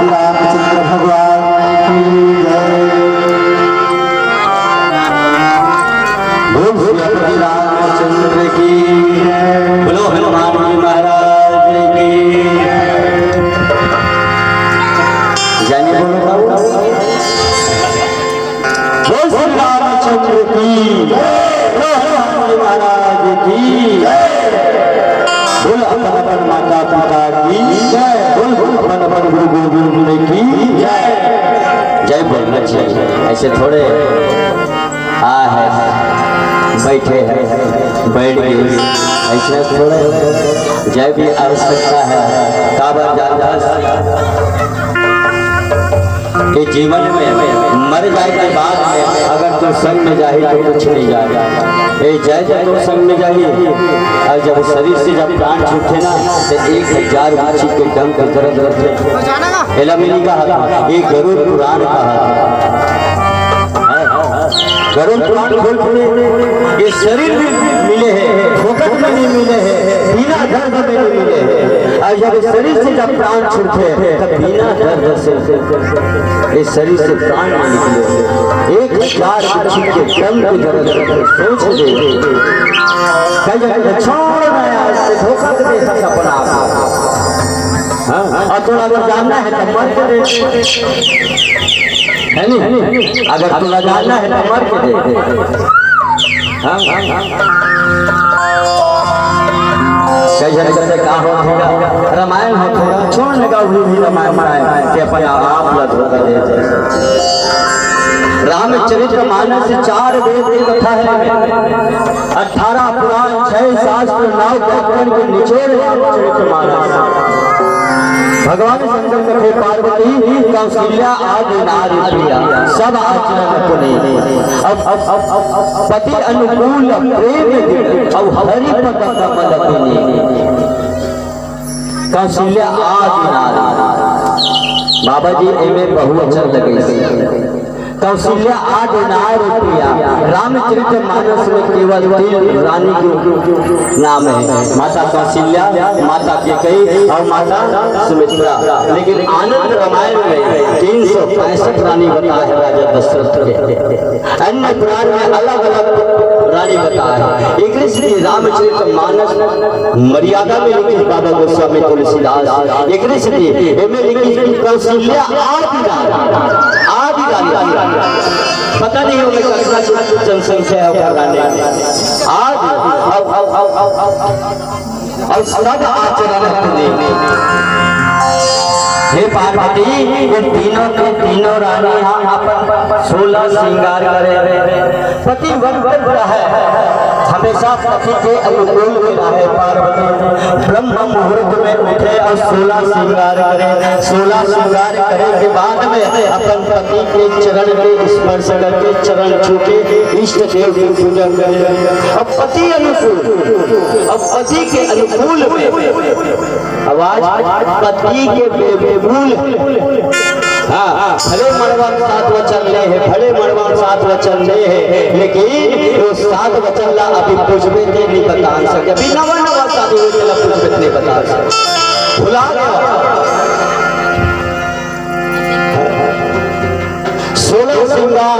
रामचंद्र भगवान की जय। बोलो रामचंद्र की, बोलो हनुमान महाराज की जय। बोलो बोल रामचंद्र की, बोलो हनुमान महाराज की बोल अपन माता पिता की जय। बोल अपन गुरु गोविंद की जय। जय बोलना चाहिए, ऐसे थोड़े है बैठे हैं बैठ गए, ऐसे थोड़े जय भी आवश्यकता है। काबर जाता कि जीवन में मर जाए के बाद में अगर तू संग में जाए तो कुछ नहीं जाएगा। ए जय जय तो संग में जाइए। और जब शरीर से जब प्राण छूटे ना तो 1000 माछी के दम के दर्द रहते एलामिनी का हाथ ये गरुड़ पुराण का हाथ गरुड़ पुराण खोल ये शरीर में मिले हैं फोकट में नहीं मिले हैं बिना दर्द में नहीं मिले हैं। और जब शरीर से जब प्राण छूटे तब बिना दर्द से इस शरीर से प्राण नहीं निकले 1000 माछी के दम के दर्द सोच ले छोड़ धोखा दे सपना। और थोड़ा अगर जानना है तो मर के दे है नहीं अगर थोड़ा जानना है तो मर के दे। कई जगह का हो रामायण हो छोड़ने का भी रामायण बनाए कि अपने आप लग रामचरित्र मानस 4 वेद की कथा है 18 पुराण 6 शास्त्र 9 व्याकरण के निचोड़ रामचरित्र मानस। भगवान शंकर कथे पार्वती कौशल्या आदि नारी प्रिया सब आचरण पुनी अब पति अनुकूल प्रेम अब हरि पद कमल बिनी कौशल्या आदि नारी बाबा जी एमे बहुवचन लगे कौशल्या आदि नारी प्रिया। रामचरित्र मानस में केवल 3 रानी के नाम है माता कौशल्या माता कैकेयी और माता सुमित्रा। लेकिन आनंद रामायण में 365 रानी बता है राजा दशरथ के। अन्य पुराण में अलग अलग रानी बता है। एक रामचरित्र मानस मर्यादा में लिखी बाबा गोस्वामी तुलसीदास एक लिखी कौशल्या आदि रानी पता नहीं होगा कितना जनसंख्या है आज और सब आचरण हे पार्वती ये तीनों रानी अपन 16 श्रृंगार करे पति वन है हमेशा पति के अनुकूल में रहे। पार्वती ब्रह्म मुहूर्त में उठे और 16 श्रृंगार करे 16 श्रृंगार करे के बाद में अपन पति के चरण के स्पर्श करके चरण छू के इष्ट देव की पूजा करे। अब पति अनुकूल अब पति के अनुकूल में आवाज पति के बेबूल हाँ भले मड़वा 7 वचन ले है भले मड़वा 7 वचन ले है लेकिन वो 7 वचन ला अभी पूछबे नहीं बता सके अभी नवा शादी हुई ला पूछबे नहीं बता सके भुला गया 16 श्रृंगार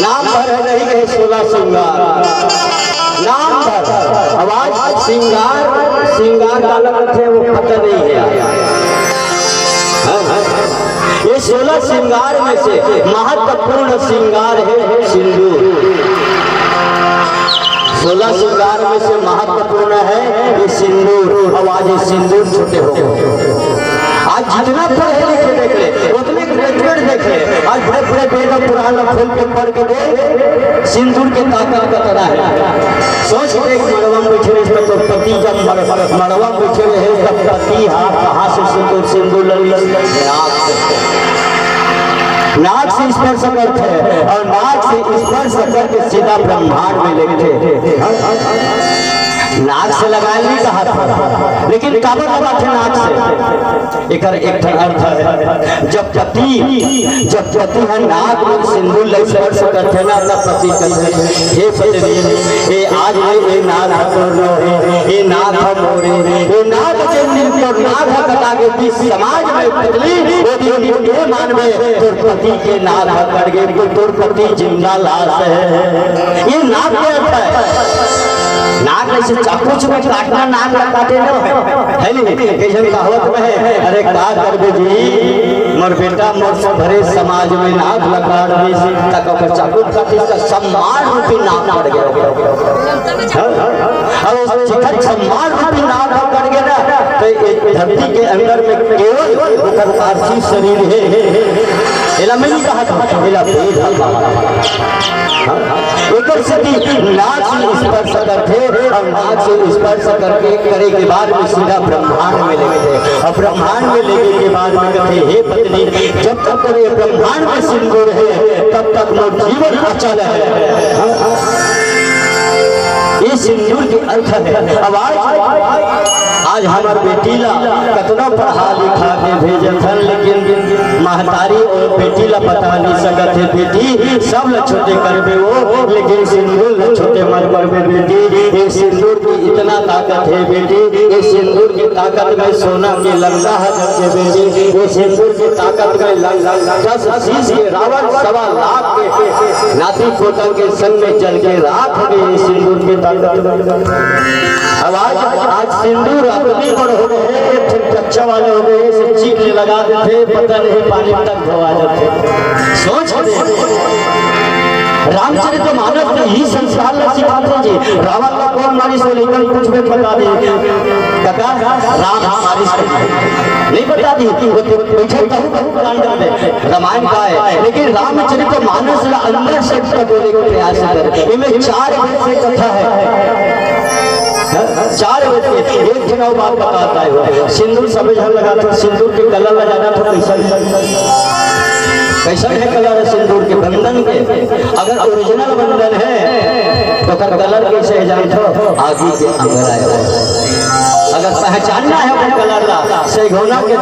नाम भर नहीं गए 16 श्रृंगार नाम भर आवाज श्रृंगार का लग थे वो पता नहीं है। ये 16 श्रृंगार में से महत्वपूर्ण श्रृंगार है सिंदूर। 16 श्रृंगार में से महत्वपूर्ण है ये सिंदूर। अब आज ये सिंदूर छूटे हो आज जितना पढ़े लिखे देख ले उतने ग्रेजुएट देख ले आज बड़े बड़े वेद पुराण खोल के पढ़ के दे सिंदूर के ताकत का तरह है। सोच देख मड़वा बैठे इसमें तो पति जब मड़वा बैठे रहे तब पति कहाँ से सिंदूर नाक से स्पर्श करते हैं और नाक से स्पर्श करके सीधा ब्रह्मांड में लेते नाक से लगाने का हाथ लेकिन काबर लगा थे नाक से एक अर्थ है जब पति है नाक में सिंदूर ले स्पर्श करते ना तब पति कहते हे पत्नी हे आज ये नाक तोड़ो हे नाक मोरे हे नाक के तो नाक कटा के बीच समाज में पतली वो ये मान में तोर पति के नाक कट गए तोर पति जिंदा लाश है। ये नाक के अर्थ है नाक ऐसे चाकू में काटना नाक काटे ना है नहीं कैसे कहावत में है अरे का करबे जी मोर बेटा मोर से भरे समाज में नाक लगा दी तक ओकर चाकू काटे का सम्मान रूपी नाक पड़ गया और उस चिकन सम्मान रूपी नाक पड़ गया ना पे एक धरती के अंदर में केवल ओकर पार्थिव शरीर है एला मैं नहीं कहा था एला भेद ओकर सती नाक से स्पर्श करते और नाक से स्पर्श करके करे के बाद में सीधा ब्रह्मांड में ले गए और ब्रह्मांड में ले गए के बाद में कहते हे पत्नी जब तक तेरे ब्रह्मांड में सिंदूर है तब तक वो जीवन अचल है। ये सिंदूर के अर्थ है। अब आज हमार बेटीला कतना पढ़ा लिखा के भेजन लेकिन महतारी और बेटीला बता नहीं सकत है बेटी सब ल छोटे करबे वो लेकिन सिंदूर ल छोटे मत करबे बेटी। ये सिंदूर की इतना ताकत है बेटी, ये सिंदूर की ताकत में सोना के लंका है बेटी, ये सिंदूर की ताकत में 10 शीश के रावण 1.25 लाख के नाती पोता के संग में चल के राख गए सिंदूर की ताकत में। अब आज सिंदूर अपने बड़ हो गए कच्चा वाले हो गए से चीख लगा देते पता नहीं पानी तक धोआ जाते। सोच रामचरितमानस में ही संस्कार सिखाते जी रावण का कौन मारी से लेकर कुछ में बता दे काका राम हमारी नहीं बता दी बैठे रामायण का है लेकिन रामचरितमानस अंदर से बोले का प्रयास कर इनमें 4 कथा है 4 बजे एक चुनाव बात बताता है सिंदूर समझ लगा था सिंदूर के कलर लगाना था कैसा है कलर सिंदूर के बंधन के अगर ओरिजिनल बंधन है तो कलर कैसे जानते आगे के अंदर आए अगर पहचानना है वो कलर से घोना के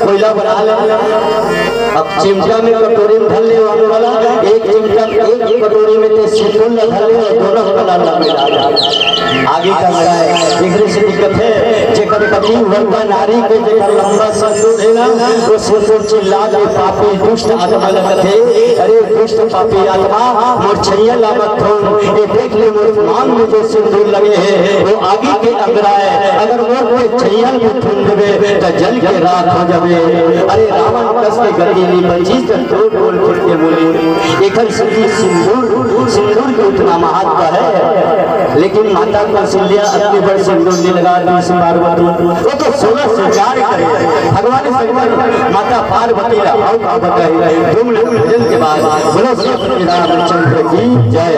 कोयला बना ले अब चिमटा में कटोरी में ढल ले वाला एक चिमटा एक कटोरी में ते सिंदूर ढल ले और दोनों कलर मिला आगे का है एकरे से दिक्कत है जेकर पति वर्गा नारी के जेकर लंबा सिंदूर है ना वो सिंदूर चिल्ला के पापी दुष्ट आत्मा लगत है अरे दुष्ट पापी आत्मा मोर छैया लागत हो ये देख ले मोर मांग में जो सिंदूर लगे हैं वो आगे के अंदर आए अगर मोर के छैया में फूल देवे तो जल के राख हो जावे। अरे रावण कस के गति नहीं बची तो टोल फुट के बोले एकर सती सिंदूर के उतना महत्व है लेकिन माता कौशल्या अपने बड़ सिंदूर नहीं लगा दी से पार्वती वो तो 16 श्रृंगार करे भगवान शंकर माता पार्वती ला और का बताई तुम भजन के बाद बोलो श्री रामचंद्र की जय।